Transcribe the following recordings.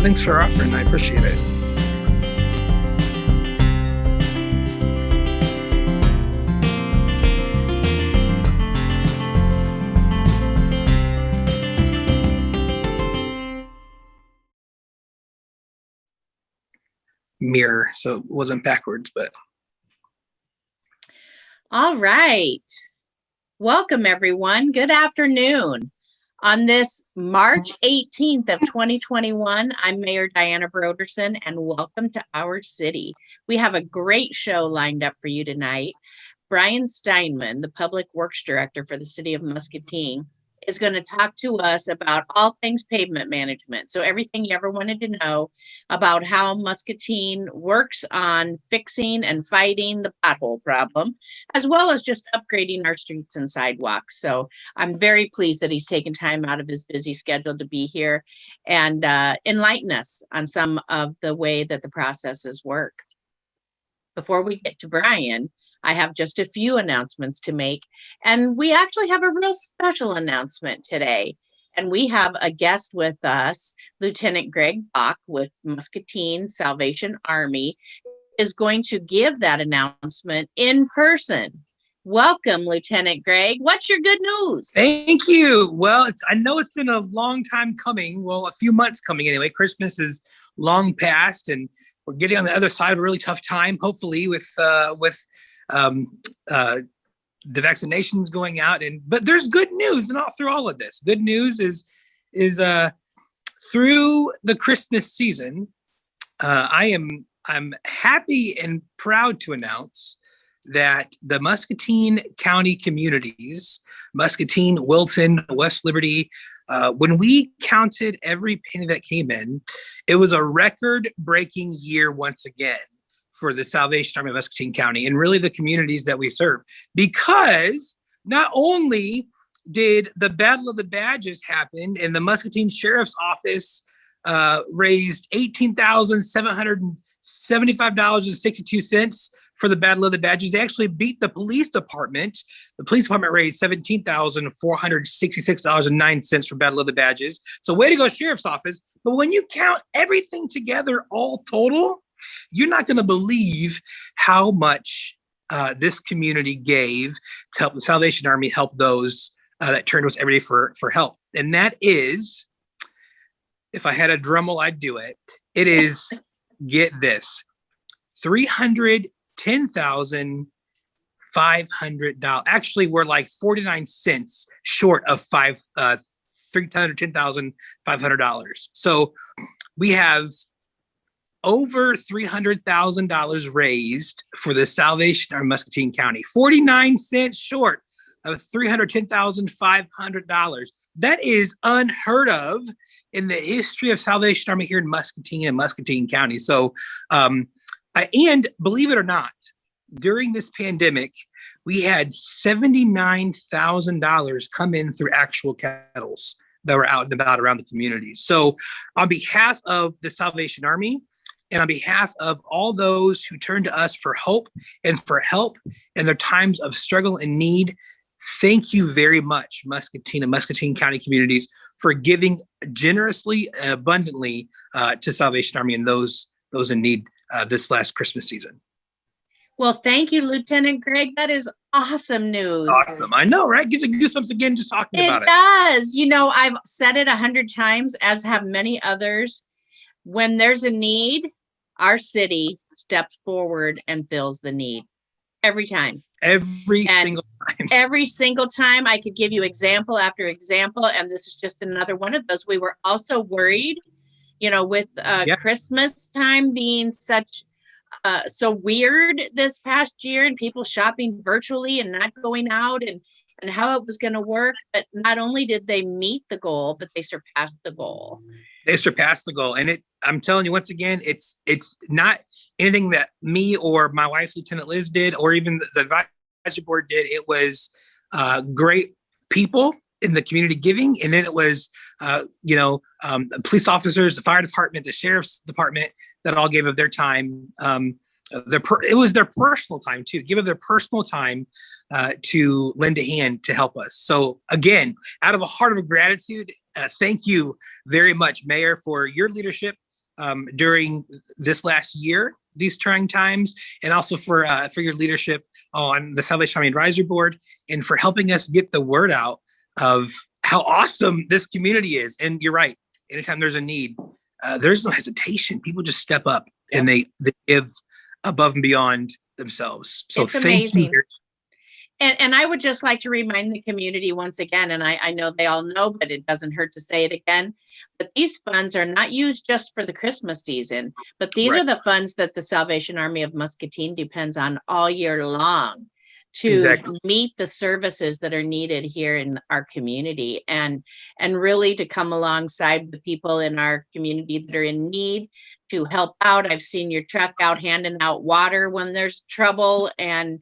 thanks for offering. I appreciate it. Mirror, so it wasn't backwards, but. All right. Welcome, everyone. Good afternoon. On this March 18th of 2021, I'm Mayor Diana Broderson, and welcome to our city. We have a great show lined up for you tonight. Brian Steinman, the Public Works Director for the City of Muscatine, is going to talk to us about all things pavement management. So everything you ever wanted to know about how Muscatine works on fixing and fighting the pothole problem, as well as just upgrading our streets and sidewalks. So I'm very pleased that he's taken time out of his busy schedule to be here and enlighten us on some of the way that the processes work. Before we get to Brian, I have just a few announcements to make, and we actually have a real special announcement today. And we have a guest with us, Lieutenant Greg Bach with Muscatine Salvation Army, is going to give that announcement in person. Welcome, Lieutenant Greg. What's your good news? Thank you. Well, I know it's been a long time coming. Well, a few months coming anyway. Christmas is long past, and we're getting on the other side of a really tough time, hopefully, with the vaccinations going out, but there's good news through all of this. Good news is through the Christmas season, I'm happy and proud to announce that the Muscatine County communities, Muscatine, Wilton, West Liberty, when we counted every penny that came in, it was a record-breaking year once again for the Salvation Army of Muscatine County and really the communities that we serve. Because not only did the Battle of the Badges happen and the Muscatine Sheriff's Office raised $18,775.62 for the Battle of the Badges, they actually beat the police department. The police department raised $17,466.09 for Battle of the Badges. So way to go, Sheriff's Office. But when you count everything together, all total, you're not going to believe how much this community gave to help the Salvation Army help those that turned to us every day for help. And that is, if I had a Dremel, I'd do it. It is, get this, $310,500. Actually, we're like 49 cents short of $310,500. So we have over $300,000 raised for the Salvation Army Muscatine County, 49 cents short of $310,500. That is unheard of in the history of Salvation Army here in Muscatine and Muscatine County. So, and believe it or not, during this pandemic, we had $79,000 come in through actual kettles that were out and about around the community. So on behalf of the Salvation Army, and on behalf of all those who turn to us for hope and for help in their times of struggle and need, thank you very much, Muscatine and Muscatine County communities, for giving generously and abundantly to Salvation Army and those in need this last Christmas season. Well, thank you, Lieutenant Greg. That is awesome news. Awesome. I know, right? Gives me goosebumps again just talking about it. It does. You know, I've said it 100 times, as have many others. When there's a need, our city steps forward and fills the need every time. Every single time. I could give you example after example, and this is just another one of those. We were also worried, with Christmas time being so weird this past year, and people shopping virtually and not going out, and how it was going to work. But not only did they meet the goal, but they surpassed the goal. And I'm telling you, once again, it's not anything that me or my wife, Lieutenant Liz, did, or even the advisory board did. It was great people in the community giving, and then it was police officers, the fire department, the sheriff's department, that all gave of their time. It was their personal time too. Give of their personal time to lend a hand to help us. So again, out of a heart of gratitude, thank you very much, Mayor, for your leadership during this last year, these trying times, and also for your leadership on the Salvation Army Advisory Board, and for helping us get the word out of how awesome this community is. And you're right. Anytime there's a need, there's no hesitation. People just step up and they give above and beyond themselves. So it's thank amazing. you. And I would just like to remind the community once again, and I know they all know, but it doesn't hurt to say it again, that these funds are not used just for the Christmas season, but these are the funds that the Salvation Army of Muscatine depends on all year long to meet the services that are needed here in our community, and really to come alongside the people in our community that are in need, to help out. I've seen your truck out handing out water when there's trouble, and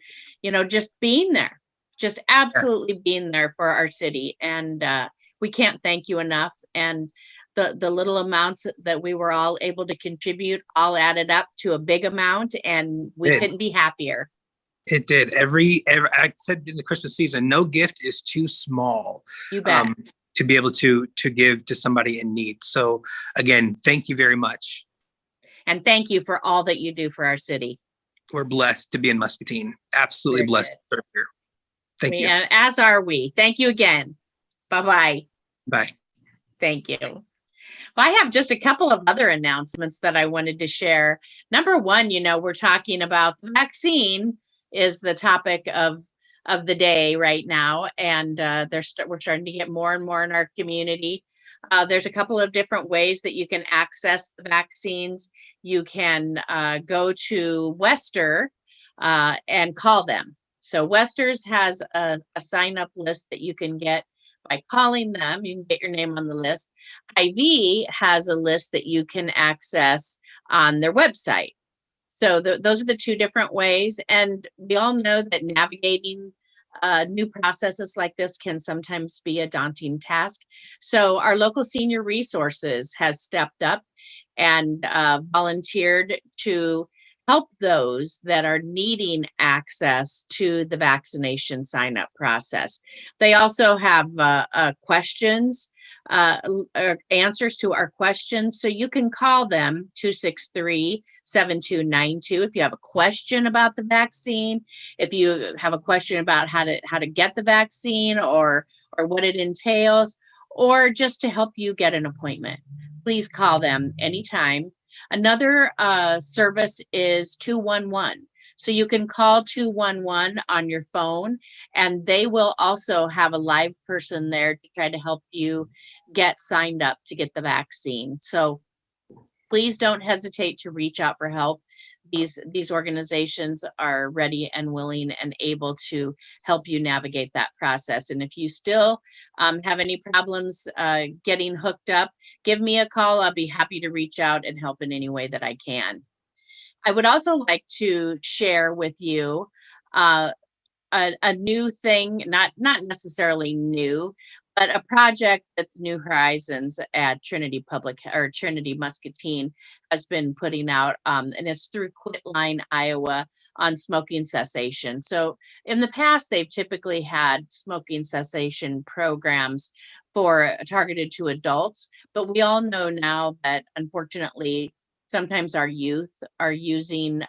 just being there, just absolutely being there for our city. And we can't thank you enough. And the little amounts that we were all able to contribute all added up to a big amount, and we couldn't be happier. It did. Every I said in the Christmas season, no gift is too small. You bet. To be able to give to somebody in need. So again, thank you very much. And thank you for all that you do for our city. We're blessed to be in Muscatine. Absolutely blessed to serve here. Thank you. And as are we. Thank you again. Bye-bye. Bye. Thank you. Well, I have just a couple of other announcements that I wanted to share. Number one, we're talking about the vaccine is the topic of the day right now. And we're starting to get more and more in our community. There's a couple of different ways that you can access the vaccines. You can go to Wester and call them. So Wester's has a sign-up list that you can get by calling them. You can get your name on the list. IV has a list that you can access on their website. So those are the two different ways. And we all know that navigating new processes like this can sometimes be a daunting task. So our local senior resources has stepped up and volunteered to help those that are needing access to the vaccination sign-up process. They also have questions, answers to our questions. So you can call them 263-7292 if you have a question about the vaccine, if you have a question about how to get the vaccine or what it entails, or just to help you get an appointment. Please call them anytime. Another service is 211. So you can call 211 on your phone, and they will also have a live person there to try to help you get signed up to get the vaccine. So please don't hesitate to reach out for help. These organizations are ready and willing and able to help you navigate that process. And if you still have any problems getting hooked up, give me a call. I'll be happy to reach out and help in any way that I can. I would also like to share with you a new thing, not necessarily new, but a project that the New Horizons at Trinity Muscatine has been putting out, and it's through Quitline, Iowa, on smoking cessation. So in the past, they've typically had smoking cessation programs targeted to adults, but we all know now that unfortunately, sometimes our youth are using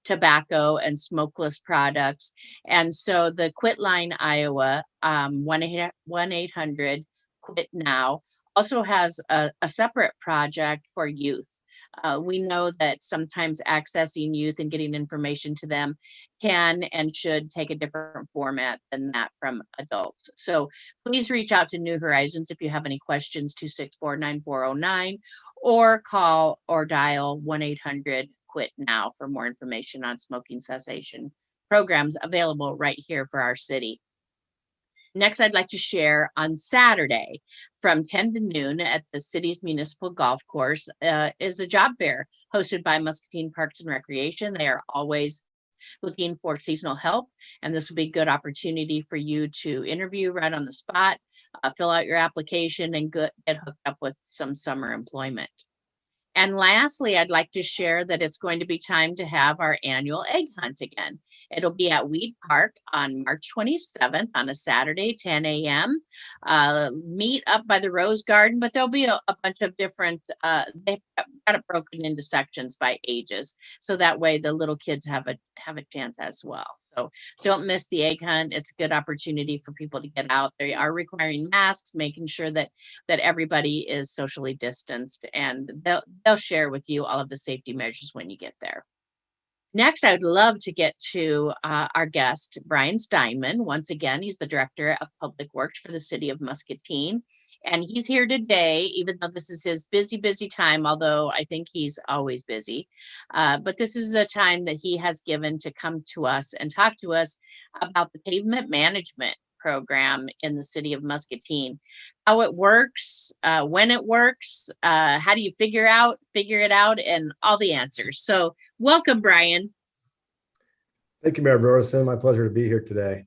tobacco and smokeless products. And so the Quitline, Iowa, 1-800-QUIT-NOW also has a separate project for youth. We know that sometimes accessing youth and getting information to them can and should take a different format than that from adults. So please reach out to New Horizons if you have any questions, 264-9409, or call or dial 1-800-QUIT-NOW for more information on smoking cessation programs available right here for our city. Next, I'd like to share on Saturday from 10 to noon at the city's municipal golf course is a job fair hosted by Muscatine Parks and Recreation. They are always looking for seasonal help, and this will be a good opportunity for you to interview right on the spot, fill out your application, and get hooked up with some summer employment. And lastly, I'd like to share that it's going to be time to have our annual egg hunt again. It'll be at Weed Park on March 27th on a Saturday, 10 a.m. Meet up by the Rose Garden, but there'll be a bunch of different, they've got it broken into sections by ages. So that way the little kids have a chance as well. So don't miss the egg hunt. It's a good opportunity for people to get out. They are requiring masks, making sure that everybody is socially distanced, and they'll share with you all of the safety measures when you get there. Next, I would love to get to our guest, Brian Steinman. Once again, he's the Director of Public Works for the City of Muscatine. And he's here today, even though this is his busy time, although I think he's always busy. But this is a time that he has given to come to us and talk to us about the pavement management program in the City of Muscatine, how it works, when it works, how do you figure it out, and all the answers. So welcome, Brian. Thank you, Mayor Broderson. My pleasure to be here today.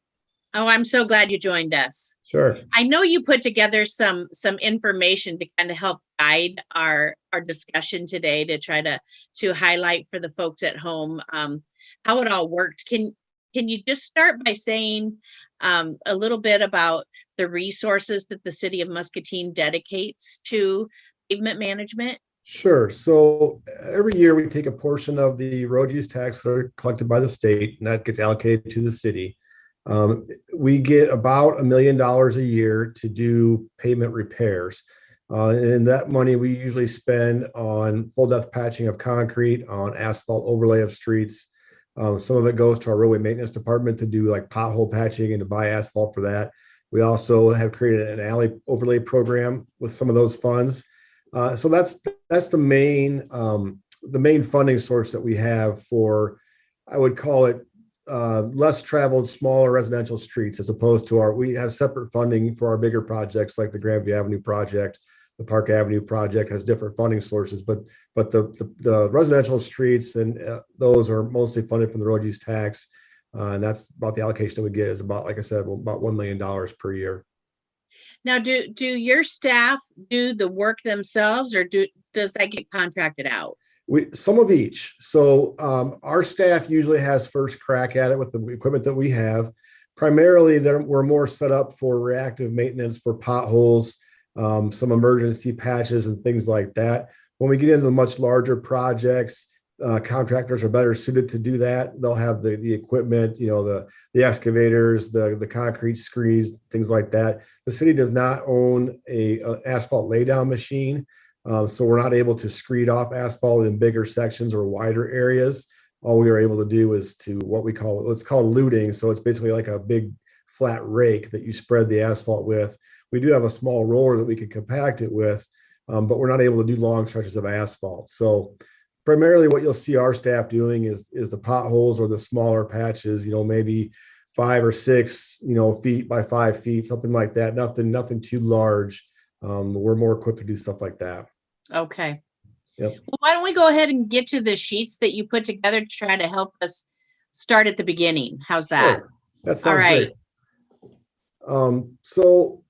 Oh, I'm so glad you joined us. Sure. I know you put together some information to kind of help guide our discussion today, to try to highlight for the folks at home how it all worked. Can you just start by saying a little bit about the resources that the City of Muscatine dedicates to pavement management? Sure. So every year we take a portion of the road use tax that are collected by the state, and that gets allocated to the city. We get about $1 million a year to do pavement repairs. And that money we usually spend on full depth patching of concrete, on asphalt overlay of streets. Some of it goes to our roadway maintenance department to do like pothole patching and to buy asphalt for that. We also have created an alley overlay program with some of those funds. So that's the main funding source that we have for, I would call it, less traveled, smaller residential streets, as opposed to we have separate funding for our bigger projects like the Granby Avenue project. The Park Avenue project has different funding sources, but the residential streets and those are mostly funded from the road use tax, and that's about the allocation that we get is about, like I said, about $1 million per year. Now, do your staff do the work themselves, or does that get contracted out? Some of each. So our staff usually has first crack at it with the equipment that we have. Primarily, we're more set up for reactive maintenance for potholes, some emergency patches and things like that. When we get into the much larger projects, contractors are better suited to do that. They'll have the equipment, the excavators, the concrete screeds, things like that. The city does not own an asphalt laydown machine, so we're not able to screed off asphalt in bigger sections or wider areas. All we are able to do is to what's called looting. So it's basically like a big flat rake that you spread the asphalt with. We do have a small roller that we can compact it with, but we're not able to do long stretches of asphalt. So primarily what you'll see our staff doing is the potholes or the smaller patches, maybe 5 or 6, feet by 5 feet, something like that. Nothing too large. We're more equipped to do stuff like that. Okay. Yep. Well, why don't we go ahead and get to the sheets that you put together to try to help us start at the beginning. How's that? Sure. That sounds great. So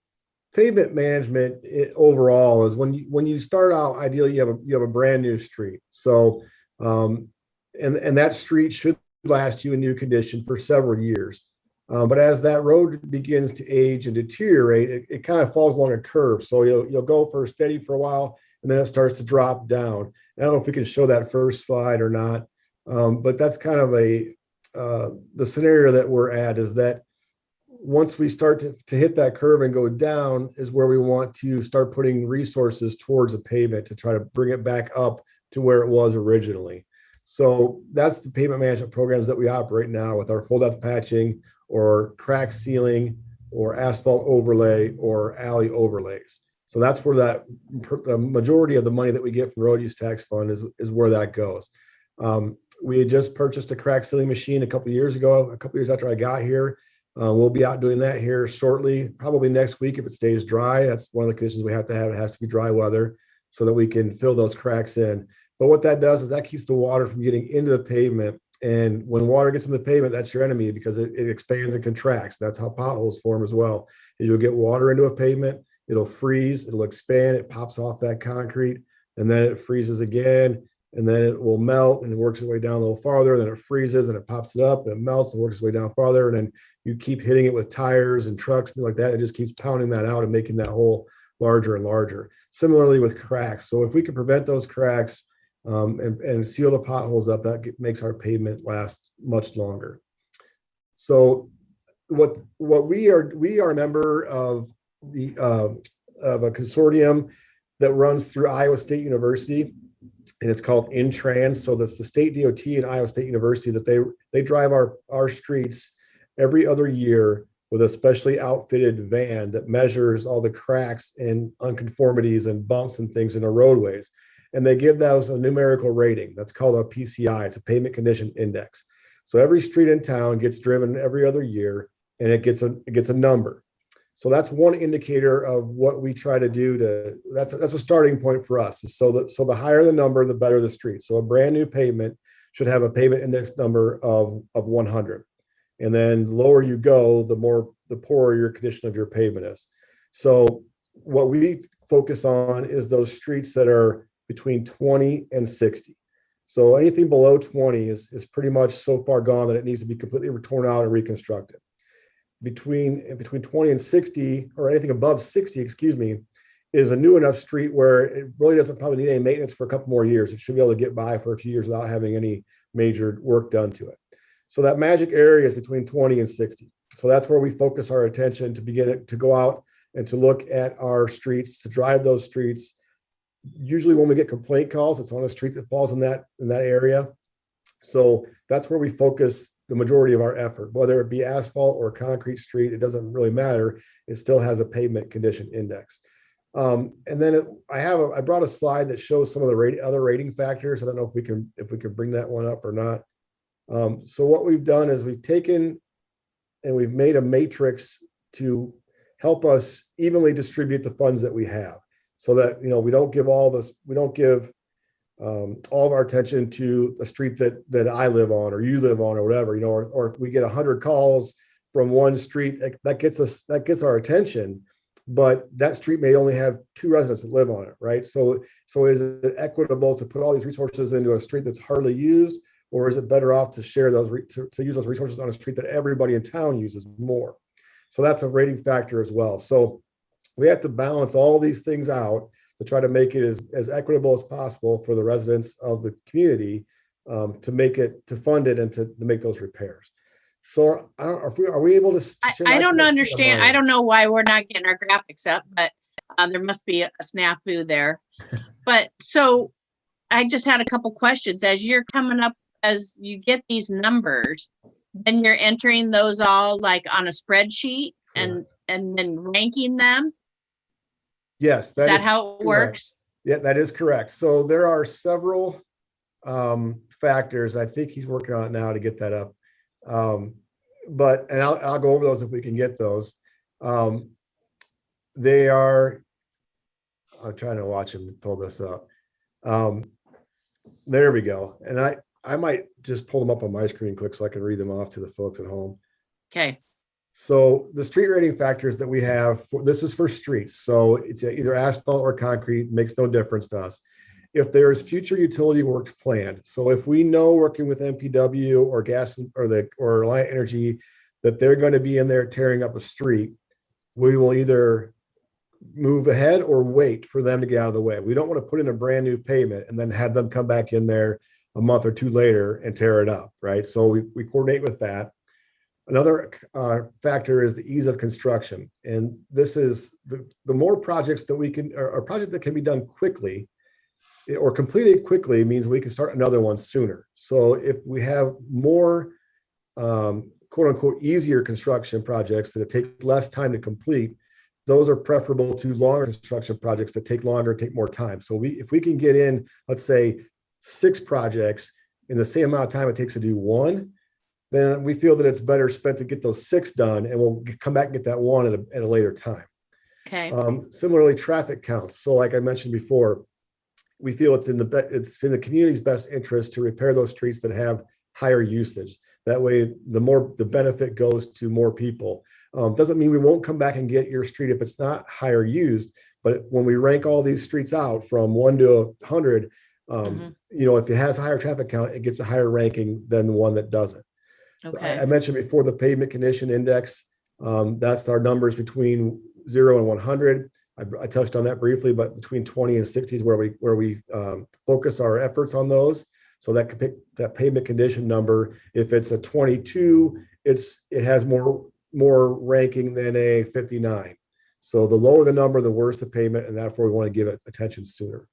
pavement management overall is when you start out, ideally you have a brand new street. So and that street should last you in new condition for several years. But as that road begins to age and deteriorate, it kind of falls along a curve. So you'll go for steady for a while, and then it starts to drop down. I don't know if we can show that first slide or not, but that's kind of the scenario that we're at, is that once we start to hit that curve and go down is where we want to start putting resources towards a pavement to try to bring it back up to where it was originally. So that's the pavement management programs that we operate now with our full depth patching or crack sealing or asphalt overlay or alley overlays. So that's where the majority of the money that we get from road use tax fund is where that goes. We had just purchased a crack sealing machine a couple of years ago, a couple of years after I got here. We'll be out doing that here shortly, probably next week if it stays dry. That's one of the conditions we have to have. It has to be dry weather so that we can fill those cracks in. But what that does is that keeps the water from getting into the pavement. And when water gets in the pavement, that's your enemy because it expands and contracts. That's how potholes form as well. And you'll get water into a pavement, it'll freeze, it'll expand, it pops off that concrete. and then it freezes again, and then it will melt and it works its way down a little farther, then it freezes and it pops it up and it melts and works its way down farther, and then you keep hitting it with tires and trucks and like that. It just keeps pounding that out and making that hole larger and larger. Similarly with cracks. So if we can prevent those cracks and seal the potholes up, that makes our pavement last much longer. So what we are a member of of a consortium that runs through Iowa State University, and it's called Intrans. So that's the state DOT and Iowa State University that they drive our streets every other year with a specially outfitted van that measures all the cracks and unconformities and bumps and things in the roadways. And they give those a numerical rating. That's called a PCI. It's a pavement condition index. So every street in town gets driven every other year, and it gets a number. So that's one indicator of what we try to do that's a starting point for us. So the higher the number, the better the street. So a brand new pavement should have a pavement index number of 100. And then the lower you go, the poorer your condition of your pavement is. So what we focus on is those streets that are between 20 and 60. So anything below 20 is pretty much so far gone that it needs to be completely torn out and reconstructed. Between 20 and 60, or anything above 60, excuse me, is a new enough street where it really doesn't probably need any maintenance for a couple more years. It should be able to get by for a few years without having any major work done to it. So that magic area is between 20 and 60. So that's where we focus our attention to begin to go out and to look at our streets, to drive those streets. Usually when we get complaint calls, it's on a street that falls in that area. So that's where we focus the majority of our effort, whether it be asphalt or concrete street, it doesn't really matter. It still has a pavement condition index. And then I brought a slide that shows some of the other rating factors. I don't know if we can bring that one up or not. So what we've done is we've taken and we've made a matrix to help us evenly distribute the funds that we have, so that we don't give all of our attention to a street that I live on or you live on or whatever, or if we get 100 calls from one street, that gets our attention, but that street may only have 2 residents that live on it, right? So is it equitable to put all these resources into a street that's hardly used, or is it better off to share those to use those resources on a street that everybody in town uses more? So that's a rating factor as well. So we have to balance all these things out to try to make it as equitable as possible for the residents of the community, to fund it and to make those repairs. So are we able to? I don't understand. I don't know why we're not getting our graphics up, but there must be a snafu there. But so I just had a couple questions. As you're coming up, as you get these numbers, then you're entering those all like on a spreadsheet and then ranking them. Yes. Is that how it works? Yeah, that is correct. So there are several factors. I think he's working on it now to get that up. But I'll go over those if we can get those. They are, I'm trying to watch him pull this up. There we go. And I might just pull them up on my screen quick so I can read them off to the folks at home. Okay. So the street rating factors that we have, this is for streets. So it's either asphalt or concrete, makes no difference to us. If there is future utility work planned, so if we know working with MPW or gas or Reliant Energy that they're going to be in there tearing up a street, we will either move ahead or wait for them to get out of the way. We don't want to put in a brand new pavement and then have them come back in there a month or two later and tear it up, right? So we coordinate with that. Another factor is the ease of construction. And this is the more projects that we can, or a project that can be done quickly or completed quickly means we can start another one sooner. So if we have more quote unquote easier construction projects that take less time to complete, those are preferable to longer construction projects that take longer, take more time. So if we can get in, let's say 6 projects in the same amount of time it takes to do one, then we feel that it's better spent to get those 6 done, and we'll come back and get that one at a later time. Okay. Similarly, traffic counts. So like I mentioned before, we feel it's in the community's best interest to repair those streets that have higher usage. That way, the benefit goes to more people. Doesn't mean we won't come back and get your street if it's not higher used, but when we rank all these streets out from 1 to 100, if it has a higher traffic count, it gets a higher ranking than the one that doesn't. Okay. I mentioned before the pavement condition index. That's our numbers between 0 and 100. I touched on that briefly, but between 20 and 60 is where we focus our efforts on those. So that pavement condition number, if it's a 22, it has more ranking than a 59. So the lower the number, the worse the pavement, and therefore we want to give it attention sooner.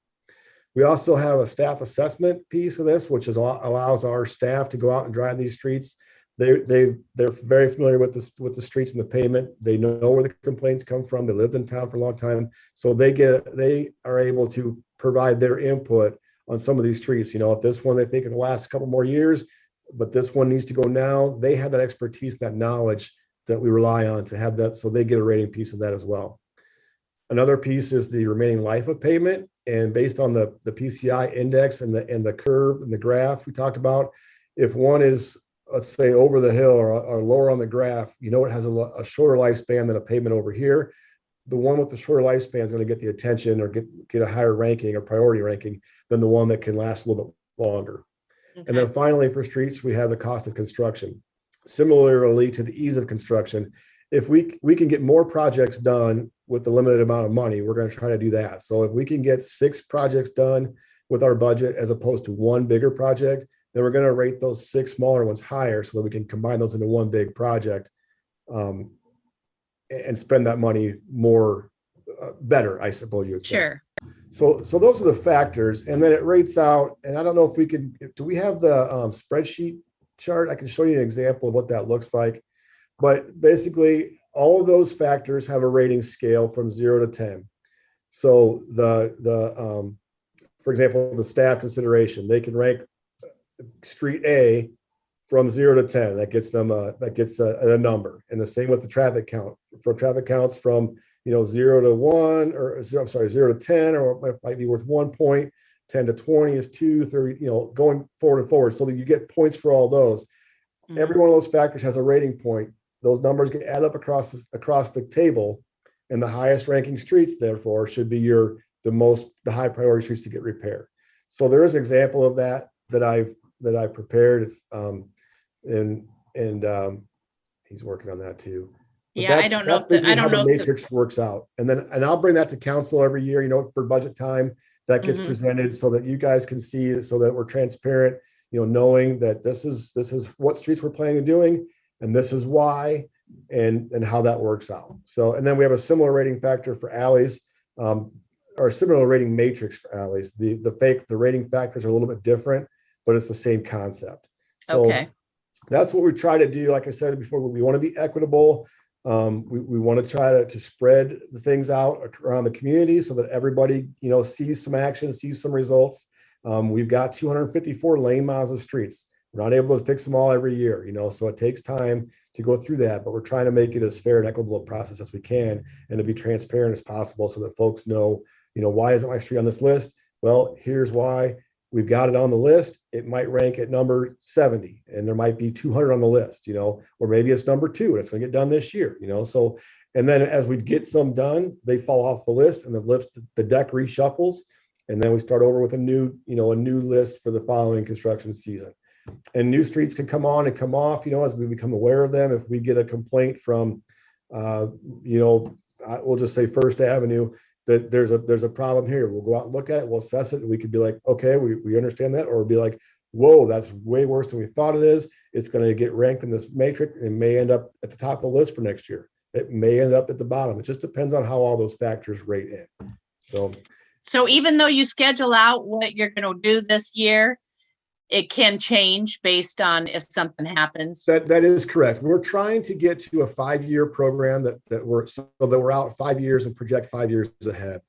We also have a staff assessment piece of this, which allows our staff to go out and drive these streets. They're very familiar with the streets and the pavement. They know where the complaints come from. They lived in town for a long time, so they are able to provide their input on some of these streets. If this one they think it'll last a couple more years, but this one needs to go now, they have that expertise, that knowledge that we rely on to have that, so they get a rating piece of that as well. Another piece is the remaining life of pavement, and based on the PCI index and the curve and the graph we talked about, if one is, let's say, over the hill or lower on the graph, it has a shorter lifespan than a pavement over here. The one with the shorter lifespan is going to get the attention or get a higher ranking or priority ranking than the one that can last a little bit longer. Okay. And then finally, for streets, we have the cost of construction. Similarly to the ease of construction, if we can get more projects done with the limited amount of money, we're going to try to do that. So if we can get 6 projects done with our budget as opposed to one bigger project, then we're going to rate those 6 smaller ones higher so that we can combine those into one big project and spend that money more better, I suppose you would say. Sure. So those are the factors, and then it rates out. And I don't know if we can. Do we have the spreadsheet chart? I can show you an example of what that looks like. But basically, all of those factors have a rating scale from 0 to 10. So for example, the staff consideration, they can rank street A from 0 to 10. That gets them a number. And the same with the traffic count. For traffic counts from 0 to 1, or 0 to 10, or it might be worth 1 point. 10 to 20 is 2, 30, going forward and forward, so that you get points for all those. Mm-hmm. Every one of those factors has a rating point. Those numbers get added up across the table, and the highest ranking streets, therefore, should be the high priority streets to get repaired. So there is an example of that I've prepared. It's he's working on that too. But yeah, I don't know. How the matrix works out, and I'll bring that to council every year. For budget time, that gets presented so that you guys can see it, so that we're transparent. Knowing that this is what streets we're planning on doing, and this is why, and how that works out. So, and then we have a similar rating factor for alleys, or a similar rating matrix for alleys. The rating factors are a little bit different, but it's the same concept. So okay. That's what we try to do. Like I said before, we want to be equitable. We want to try to spread the things out around the community so that everybody, sees some action, sees some results. We've got 254 lane miles of streets. We're not able to fix them all every year, so it takes time to go through that, but we're trying to make it as fair and equitable a process as we can, and to be transparent as possible so that folks know, why isn't my street on this list? Well, here's why. We've got it on the list. It might rank at number 70, and there might be 200 on the list, or maybe it's number 2 and it's going to get done this year, So, and then as we get some done, they fall off the list, and the deck reshuffles, and then we start over with a new list for the following construction season. And new streets can come on and come off, as we become aware of them. If we get a complaint from, we'll just say First Avenue, that there's a problem here, we'll go out and look at it, we'll assess it, and we could be like, okay, we understand that, or we'll be like, whoa, that's way worse than we thought it is. It's going to get ranked in this matrix and may end up at the top of the list for next year. It may end up at the bottom. It just depends on how all those factors rate in. So even though you schedule out what you're going to do this year, it can change based on if something happens. That is correct. We're trying to get to a 5-year program that we're out 5 years and project 5 years ahead.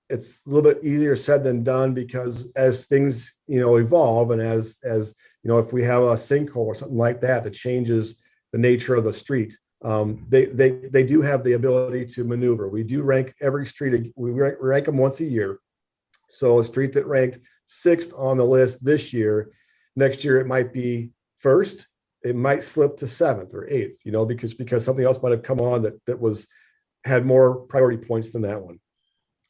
It's a little bit easier said than done, because as things evolve, and as if we have a sinkhole or something like that changes the nature of the street, they do have the ability to maneuver. We do rank every street. We rank them once a year. So a street that ranked 6th on the list this year, next year it might be 1st, it might slip to 7th or 8th, because something else might have come on that had more priority points than that one.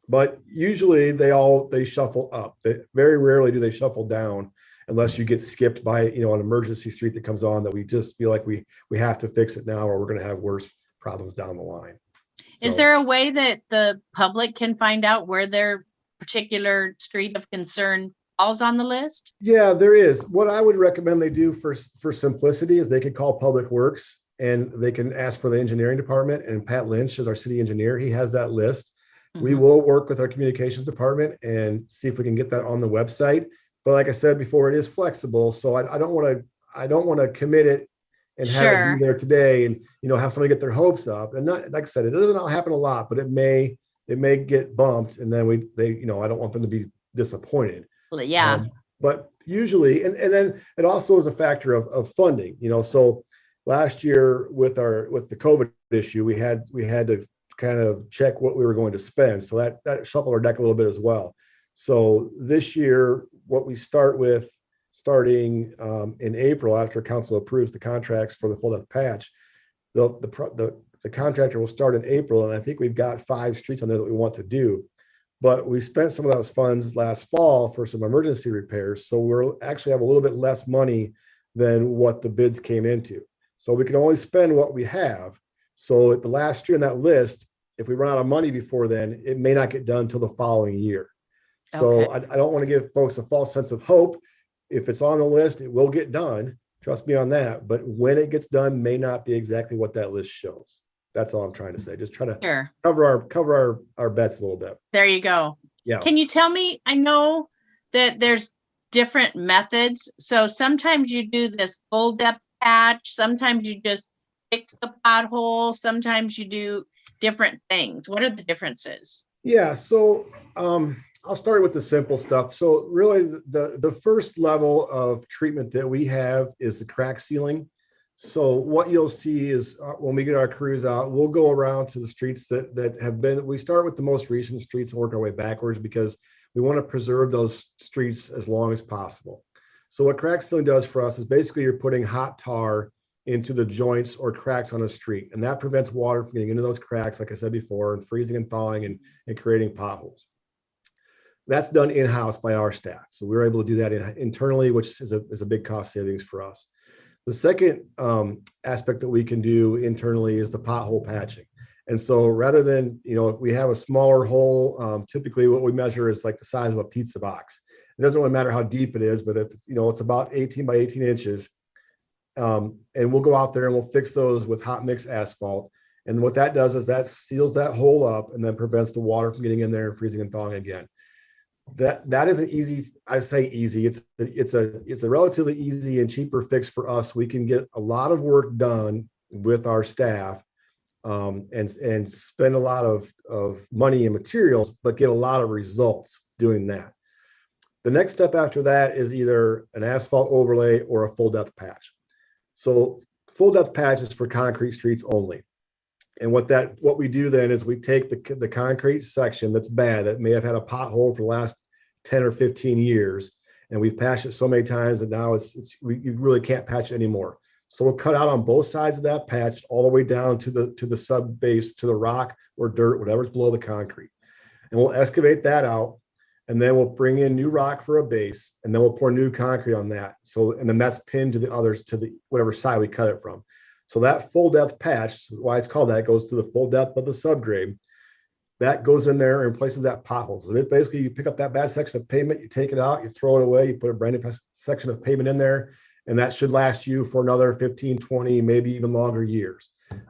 But usually they shuffle up. Very rarely do they shuffle down unless you get skipped by, an emergency street that comes on that we just feel like we have to fix it now, or we're going to have worse problems down the line. Is there a way that the public can find out where their particular street of concern falls on the list? Yeah, there is. What I would recommend they do for simplicity is they could call Public Works and they can ask for the engineering department, and Pat Lynch is our city engineer. He has that list. We will work with our communications department and see if we can get that on the website. But like I said before, it is flexible. So I don't want to commit it and have it be there today and, have somebody get their hopes up. And not, like I said, it doesn't happen a lot, but it may get bumped. And then I don't want them to be disappointed. Well, yeah. But usually, and then it also is a factor of funding, so last year with the COVID issue, we had to kind of check what we were going to spend. So that shuffled our deck a little bit as well. So this year, what we starting in April, after council approves the contracts for the full depth patch, the contractor will start in April. And I think we've got 5 streets on there that we want to do, but we spent some of those funds last fall for some emergency repairs. So we'll actually have a little bit less money than what the bids came into. So we can only spend what we have. So at the last year in that list, if we run out of money before then, it may not get done until the following year. So I don't want to give folks a false sense of hope. If it's on the list, it will get done. Trust me on that. But when it gets done may not be exactly what that list shows. That's all I'm trying to say. Just trying to cover our bets a little bit. There you go. Yeah. Can you tell me, I know that there's different methods. So sometimes you do this full depth patch. Sometimes you just fix the pothole. Sometimes you do different things. What are the differences? Yeah. So I'll start with the simple stuff. So really the first level of treatment that we have is the crack sealing. So what you'll see is when we get our crews out, we'll go around to the streets that have been, we start with the most recent streets and work our way backwards because we want to preserve those streets as long as possible. So what crack sealing does for us is basically you're putting hot tar into the joints or cracks on a street, and that prevents water from getting into those cracks, like I said before, and freezing and thawing and creating potholes. That's done in-house by our staff. So we're able to do that internally, which is a big cost savings for us. The second aspect that we can do internally is the pothole patching. And so rather than, we have a smaller hole, typically what we measure is like the size of a pizza box. It doesn't really matter how deep it is, but if it's, it's about 18 by 18 inches. And we'll go out there and we'll fix those with hot mix asphalt. And what that does is that seals that hole up and then prevents the water from getting in there and freezing and thawing again. That is an easy, I say easy, it's a relatively easy and cheaper fix for us. We can get a lot of work done with our staff and spend a lot of money and materials, but get a lot of results doing that. The next step after that is either an asphalt overlay or a full depth patch. So full depth patch is for concrete streets only. And what we do then is we take the concrete section that's bad, that may have had a pothole for the last 10 or 15 years, and we've patched it so many times that now you really can't patch it anymore. So we'll cut out on both sides of that patch all the way down to the sub base, to the rock or dirt, whatever's below the concrete. And we'll excavate that out, and then we'll bring in new rock for a base, and then we'll pour new concrete on that. And then that's pinned to the others, to the whatever side we cut it from. So that full depth patch, why it's called that, goes to the full depth of the subgrade. That goes in there and replaces that pothole. So basically you pick up that bad section of pavement, you take it out, you throw it away, you put a brand new section of pavement in there, and that should last you for another 15, 20, maybe even longer years.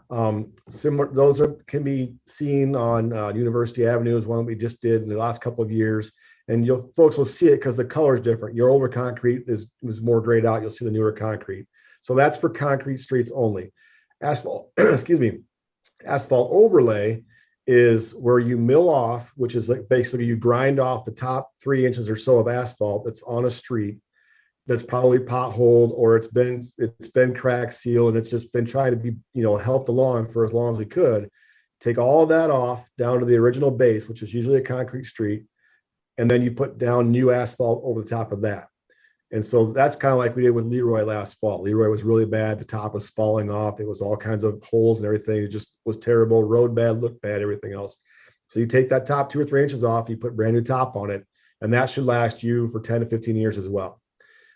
Those can be seen on University Avenue, is one that we just did in the last couple of years. And folks will see it because the color is different. Your older concrete is more grayed out. You'll see the newer concrete. So that's for concrete streets only. Asphalt, asphalt overlay is where you mill off, which is like basically you grind off the top 3 inches or so of asphalt that's on a street that's probably potholed, or it's been crack sealed, and it's just been trying to be, helped along for as long as we could. Take all of that off down to the original base, which is usually a concrete street, and then you put down new asphalt over the top of that. And so that's kind of like we did with Leroy last fall. Leroy was really bad. The top was falling off. It was all kinds of holes and everything. It just was terrible. Road bad, looked bad, everything else. So you take that top 2 or 3 inches off, you put brand new top on it, and that should last you for 10 to 15 years as well.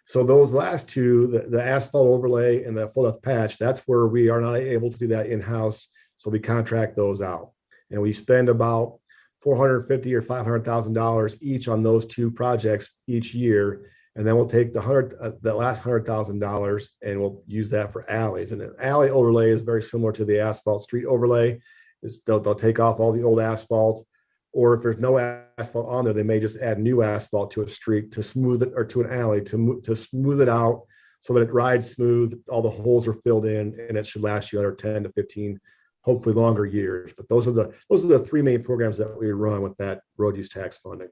So those last two, the asphalt overlay and the full depth patch, that's where we are not able to do that in-house. So we contract those out, and we spend about $450,000 or $500,000 each on those 2 projects each year. And then we'll take the last $100,000 and we'll use that for alleys. And an alley overlay is very similar to the asphalt street overlay. They'll take off all the old asphalt, or if there's no asphalt on there, they may just add new asphalt to a street to smooth it, or to an alley to smooth it out so that it rides smooth. All the holes are filled in, and it should last you another 10 to 15, hopefully longer years. But those are the 3 main programs that we run with that road use tax funding.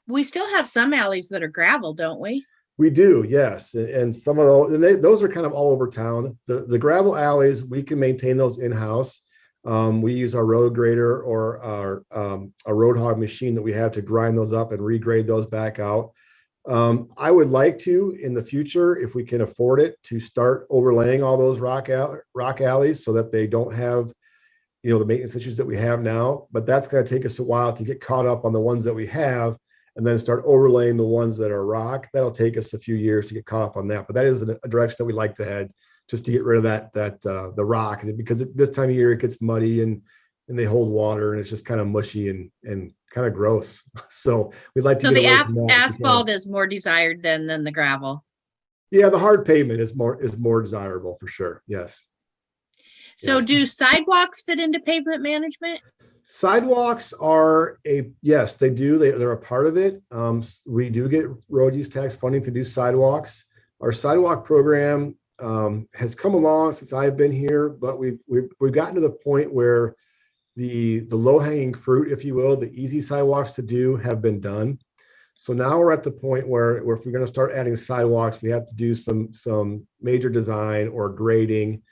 We still have some alleys that are gravel, don't we? We do, yes. And some of those, and those are kind of all over town. The gravel alleys, we can maintain those in-house. We use our road grader or our road hog machine that we have to grind those up and regrade those back out. I would like to, in the future, if we can afford it, to start overlaying all those rock alleys so that they don't have, the maintenance issues that we have now. But that's going to take us a while to get caught up on the ones that we have, and then start overlaying the ones that are rock. That'll take us a few years to get caught up on that. But that is a direction that we like to head, just to get rid of the rock, because this time of year it gets muddy and they hold water, and it's just kind of mushy and kind of gross. So we'd like to. So the asphalt is more desired than the gravel. Yeah, the hard pavement is more desirable for sure. Yes. So do sidewalks fit into pavement management? Sidewalks are yes, they do. They're a part of it. We do get road use tax funding to do sidewalks. Our sidewalk program has come along since I've been here, but we've gotten to the point where the low-hanging fruit, if you will, the easy sidewalks to do have been done. So now we're at the point where if we're going to start adding sidewalks, we have to do some major design or grading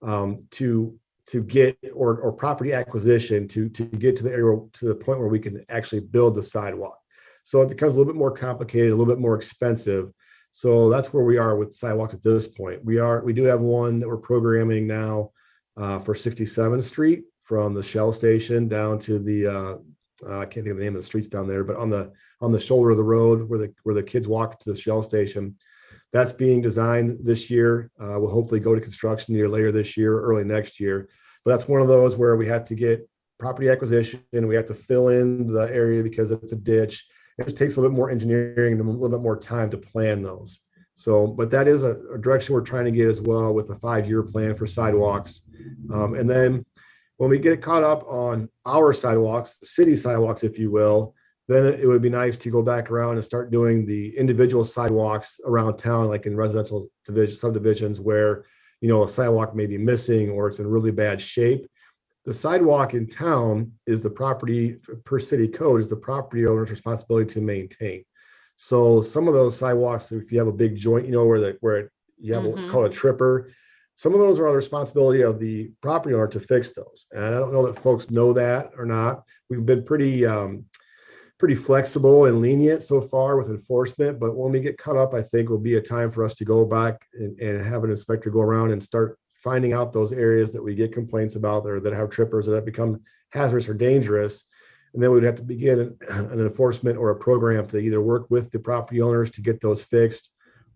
to get or property acquisition to get to the area, to the point where we can actually build the sidewalk. So it becomes a little bit more complicated, a little bit more expensive. So that's where we are with sidewalks at this point. We do have one that we're programming now for 67th Street from the Shell station down to the I can't think of the name of the streets down there, but on the shoulder of the road where the kids walk to the Shell station. That's being designed this year. We'll hopefully go to construction either later this year or early next year. But that's one of those where we have to get property acquisition, and we have to fill in the area because it's a ditch. It just takes a little bit more engineering and a little bit more time to plan those. So, but that is a direction we're trying to get as well, with a 5-year plan for sidewalks. And then when we get caught up on our sidewalks, the city sidewalks, if you will, then it would be nice to go back around and start doing the individual sidewalks around town, like in residential subdivisions where, a sidewalk may be missing or it's in really bad shape. The sidewalk in town is the property, per city code, is the property owner's responsibility to maintain. So some of those sidewalks, if you have a big joint, where you have what's called a tripper, some of those are the responsibility of the property owner to fix those. And I don't know that folks know that or not. We've been pretty flexible and lenient so far with enforcement, but when we get caught up, I think will be a time for us to go back and have an inspector go around and start finding out those areas that we get complaints about, or that have trippers, or that become hazardous or dangerous. And then we'd have to begin an enforcement or a program to either work with the property owners to get those fixed,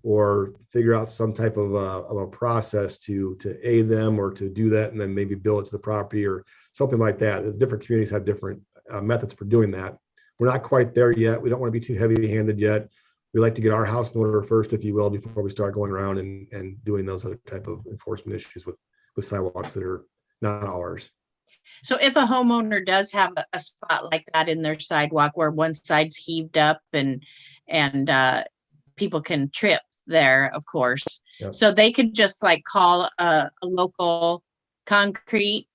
or figure out some type of a process to aid them or to do that, and then maybe bill it to the property or something like that. The different communities have different methods for doing that. We're not quite there yet. We don't want to be too heavy-handed yet. We like to get our house in order first, if you will, before we start going around and doing those other type of enforcement issues with sidewalks that are not ours. So if a homeowner does have a spot like that in their sidewalk where one side's heaved up and people can trip there, of course. Yep. So they could just call a local concrete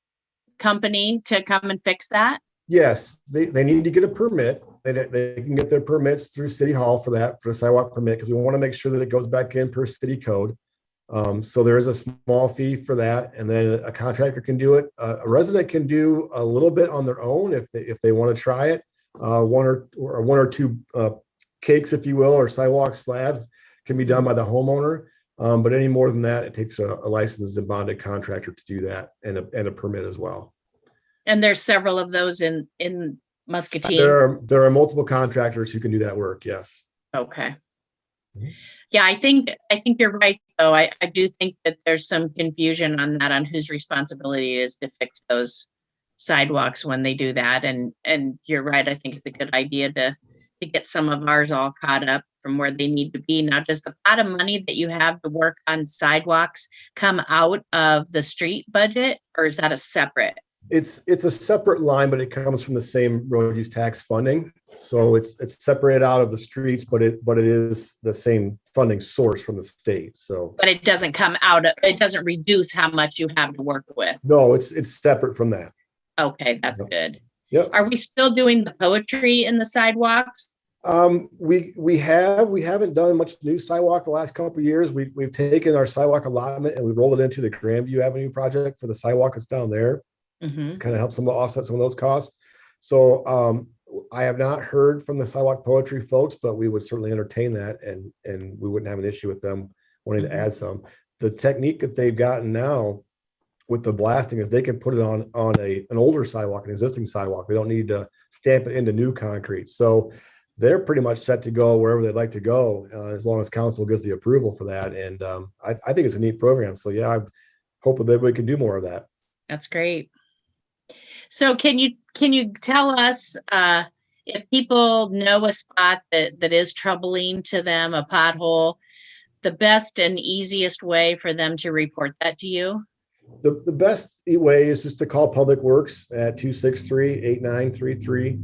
company to come and fix that? Yes, they need to get a permit. They can get their permits through City Hall for a sidewalk permit, because we want to make sure that it goes back in per city code. So there is a small fee for that, and then a contractor can do it. A resident can do a little bit on their own if they want to try it. One or two cakes, if you will, or sidewalk slabs can be done by the homeowner. But any more than that, it takes a licensed and bonded contractor to do that, and a permit as well. And there's several of those in Muscatine. There are multiple contractors who can do that work. Yes. Okay. Yeah, I think you're right, though. I do think that there's some confusion on that, on whose responsibility it is to fix those sidewalks when they do that. And you're right. I think it's a good idea to get some of ours all caught up from where they need to be. Now, does the pot of money that you have to work on sidewalks come out of the street budget, or is that a separate? It's a separate line, but it comes from the same road use tax funding. So it's separated out of the streets, but it is the same funding source from the state. So, but it doesn't come out of, it doesn't reduce how much you have to work with. No, it's separate from that. Okay, that's good. Yep. Are we still doing the poetry in the sidewalks? We haven't done much new sidewalk the last couple of years. We've taken our sidewalk allotment and we rolled it into the Grandview Avenue project for the sidewalk that's down there. Mm-hmm. Kind of help offset some of those costs. So I have not heard from the sidewalk poetry folks, but we would certainly entertain that, and we wouldn't have an issue with them wanting to add some. The technique that they've gotten now with the blasting is they can put it on an older sidewalk, an existing sidewalk. They don't need to stamp it into new concrete. So they're pretty much set to go wherever they'd like to go, as long as council gives the approval for that. And I think it's a neat program. So yeah, I hope that we can do more of that. That's great. So can you tell us if people know a spot that is troubling to them, a pothole, the best and easiest way for them to report that to you? The best way is just to call Public Works at 263-8933,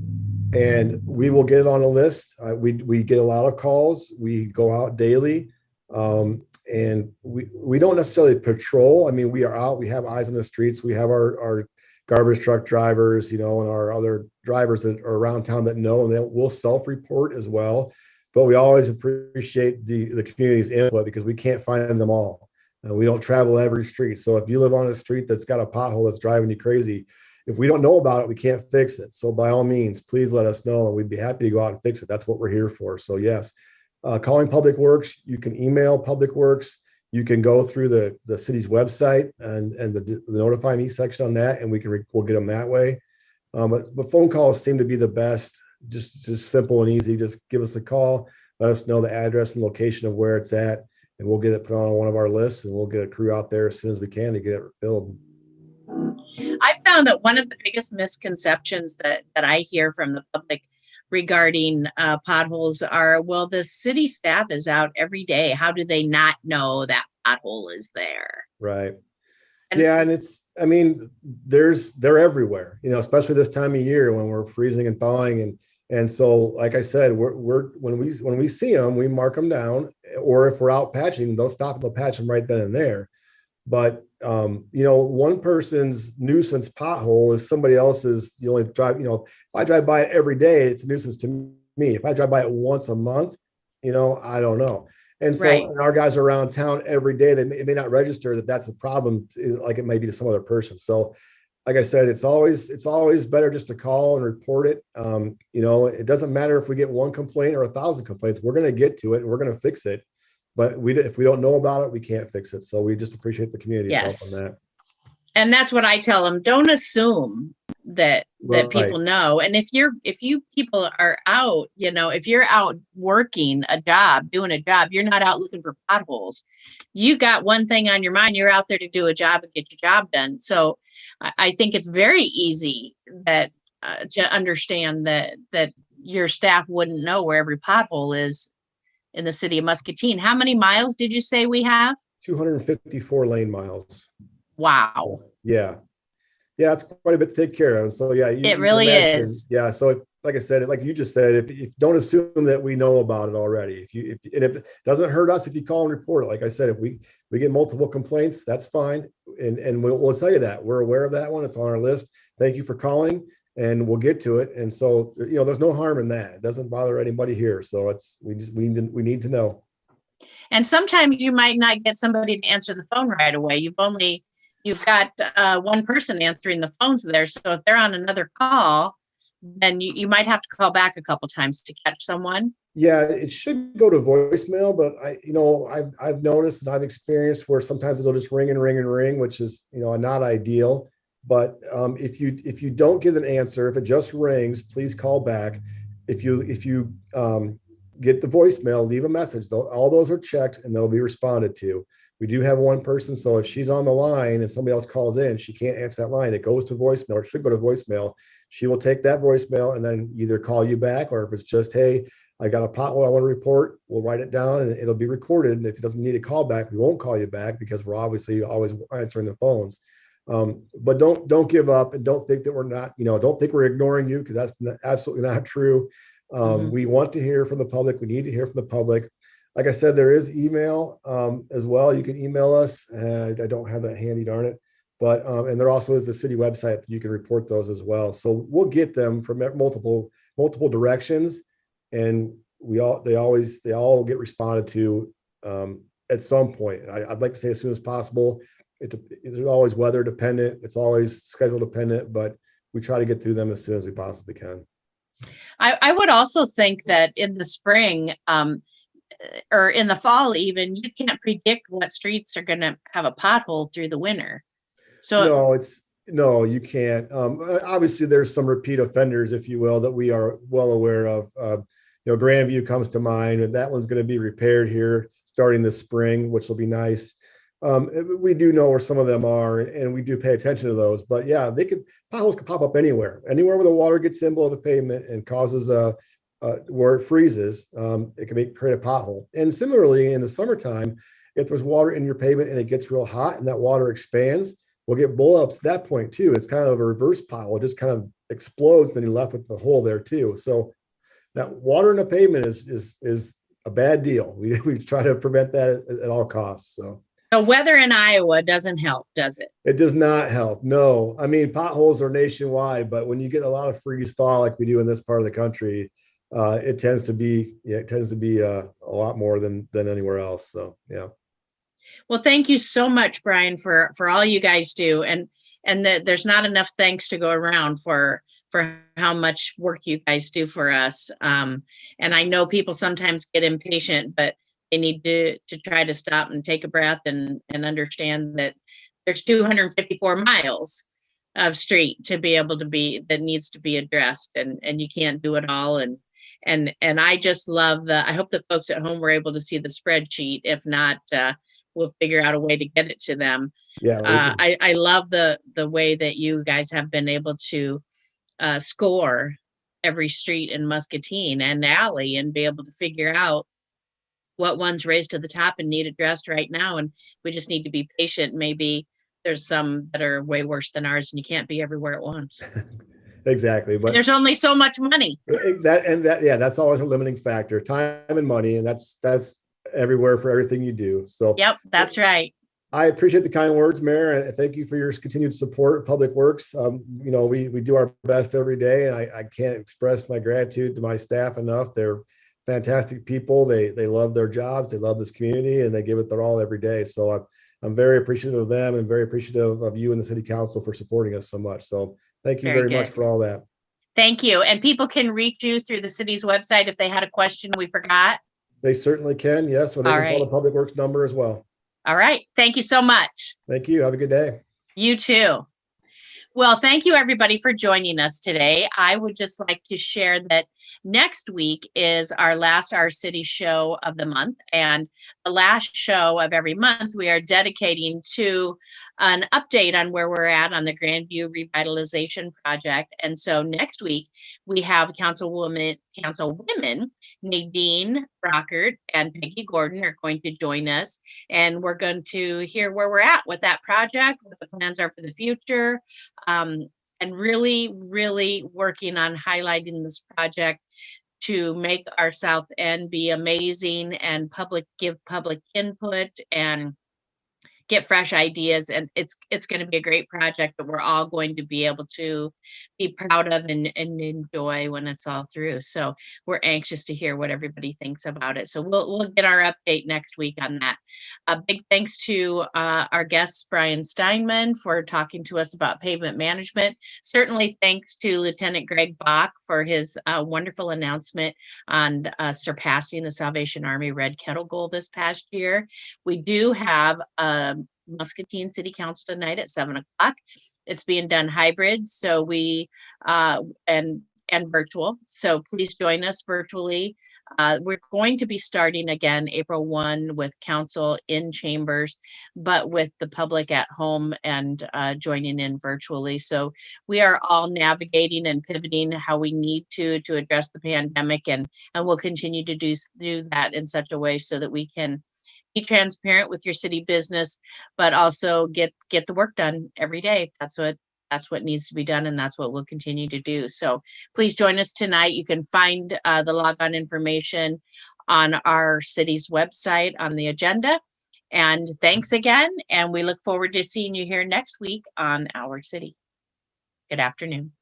and we will get it on a list. We get a lot of calls. We go out daily, and we don't necessarily patrol. I mean, we are out. We have eyes on the streets. We have our garbage truck drivers, and our other drivers that are around town that know, and we'll self-report as well. But we always appreciate the community's input, because we can't find them all. We don't travel every street. So if you live on a street that's got a pothole that's driving you crazy, if we don't know about it, we can't fix it. So by all means, please let us know, and we'd be happy to go out and fix it. That's what we're here for. So yes, calling Public Works, you can email Public Works. You can go through the city's website and the notify me section on that, and we'll get them that way. But phone calls seem to be the best. Just simple and easy. Just give us a call. Let us know the address and location of where it's at, and we'll get it put on one of our lists, and we'll get a crew out there as soon as we can to get it filled. I found that one of the biggest misconceptions that I hear from the public regarding potholes are, well, the city staff is out every day. How do they not know that pothole is there? Right. And they're everywhere, especially this time of year when we're freezing and thawing. And so, like I said, when we see them, we mark them down, or if we're out patching, they'll stop and they'll patch them right then and there. But one person's nuisance pothole is somebody else's. You only drive, if I drive by it every day, it's a nuisance to me. If I drive by it once a month, I don't know. And so and our guys are around town every day. It may not register that that's a problem, like it may be to some other person. So, like I said, it's always better just to call and report it. It doesn't matter if we get one complaint or 1,000 complaints. We're going to get to it and we're going to fix it. But if we don't know about it, we can't fix it. So we just appreciate the community's help on that. And that's what I tell them. Don't assume that people know. And if you people are out, if you're out working a job, doing a job, you're not out looking for potholes. You got one thing on your mind. You're out there to do a job and get your job done. So I think it's very easy to understand that your staff wouldn't know where every pothole is in the city of Muscatine. How many miles did you say we have? 254 lane miles. Wow. Yeah, it's quite a bit to take care of. So yeah, it really is. Yeah. So like I said, like you just said, if don't assume that we know about it already. If it doesn't hurt us if you call and report it. Like I said, if we get multiple complaints, that's fine. And we'll tell you that we're aware of that one. It's on our list. Thank you for calling, and we'll get to it. And so, there's no harm in that. It doesn't bother anybody here. So we need to know. And sometimes you might not get somebody to answer the phone right away. You've got one person answering the phones there. So if they're on another call, then you might have to call back a couple times to catch someone. Yeah, it should go to voicemail, but I've noticed and I've experienced where sometimes it'll just ring and ring and ring, which is, not ideal. But if you don't get an answer, if it just rings, please call back. If you get the voicemail, leave a message. All those are checked and they'll be responded to. We do have one person, so if she's on the line and somebody else calls in, she can't answer that line. It goes to voicemail. It should go to voicemail. She will take that voicemail and then either call you back, or if it's just, hey, I got a pothole I want to report, we'll write it down and it'll be recorded. And if it doesn't need a call back, we won't call you back because we're obviously always answering the phones. But don't give up and don't think that we're not, don't think we're ignoring you, because that's absolutely not true. We want to hear from the public. We need to hear from the public. Like I said, there is email as well. You can email us. I don't have that handy, darn it. But and there also is the city website that you can report those as well. So we'll get them from multiple directions, and they all get responded to at some point. I'd like to say as soon as possible. It's always weather dependent. It's always schedule dependent, but we try to get through them as soon as we possibly can. I would also think that in the spring, or in the fall even, you can't predict what streets are going to have a pothole through the winter. So no, you can't. Obviously, there's some repeat offenders, if you will, that we are well aware of. Grandview comes to mind, and that one's going to be repaired here starting this spring, which will be nice. We do know where some of them are, and we do pay attention to those. But yeah, potholes can pop up anywhere where the water gets in below the pavement and causes where it freezes. It can create a pothole. And similarly, in the summertime, if there's water in your pavement and it gets real hot and that water expands, we'll get blowups at that point too. It's kind of a reverse pothole. It just kind of explodes, then you're left with the hole there too. So that water in the pavement is a bad deal. We try to prevent that at all costs. So. The weather in Iowa doesn't help, does it? It does not help. No, I mean, potholes are nationwide, but when you get a lot of freeze thaw like we do in this part of the country, it tends to be a lot more than anywhere else. So yeah. Well, thank you so much, Brian, for all you guys do, and that there's not enough thanks to go around for how much work you guys do for us. And I know people sometimes get impatient, but they need to try to stop and take a breath and understand that there's 254 miles of street to be able to that needs to be addressed, and you can't do it all. And I just love I hope the folks at home were able to see the spreadsheet. If not, we'll figure out a way to get it to them. Yeah. I love the way that you guys have been able to score every street in Muscatine and alley and be able to figure out what ones raised to the top and need addressed right now. And we just need to be patient. Maybe there's some that are way worse than ours and you can't be everywhere at once. Exactly. But there's only so much money. That's always a limiting factor, time and money. And that's everywhere for everything you do. So yep, that's right. I appreciate the kind words, Mayor, and thank you for your continued support of Public Works. We do our best every day, and I can't express my gratitude to my staff enough. They're fantastic people. They love their jobs. They love this community, and they give it their all every day. So I'm very appreciative of them and very appreciative of you and the City Council for supporting us so much. So thank you very much for all that. Thank you. And people can reach you through the city's website if they had a question we forgot. They certainly can, yes. Or they can call the Public Works number as well. All right. Thank you so much. Thank you. Have a good day. You too. Well, thank you everybody for joining us today. I would just like to share that next week is our last Our City show of the month, and the last show of every month we are dedicating to an update on where we're at on the Grandview Revitalization Project. And so next week we have Councilwomen Nadine Brockert and Peggy Gordon are going to join us, and we're going to hear where we're at with that project, what the plans are for the future, and really, really working on highlighting this project to make our South End be amazing and give public input and get fresh ideas, and it's going to be a great project that we're all going to be able to be proud of and enjoy when it's all through. So we're anxious to hear what everybody thinks about it. So we'll get our update next week on that. A big thanks to our guest Brian Steinman for talking to us about pavement management. Certainly thanks to Lieutenant Greg Bach for his wonderful announcement on surpassing the Salvation Army Red Kettle goal this past year. We do have Muscatine City Council tonight at 7 o'clock. It's being done hybrid, so we and virtual. So please join us virtually. We're going to be starting again April 1 with council in chambers, but with the public at home and joining in virtually. So we are all navigating and pivoting how we need to address the pandemic, and we'll continue to do that in such a way so that we can be transparent with your city business, but also get the work done every day. That's what needs to be done, and that's what we'll continue to do. So please join us tonight. You can find the logon information on our city's website on the agenda. And thanks again, and we look forward to seeing you here next week on Our City. Good afternoon.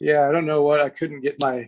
Yeah, I don't know what, I couldn't get my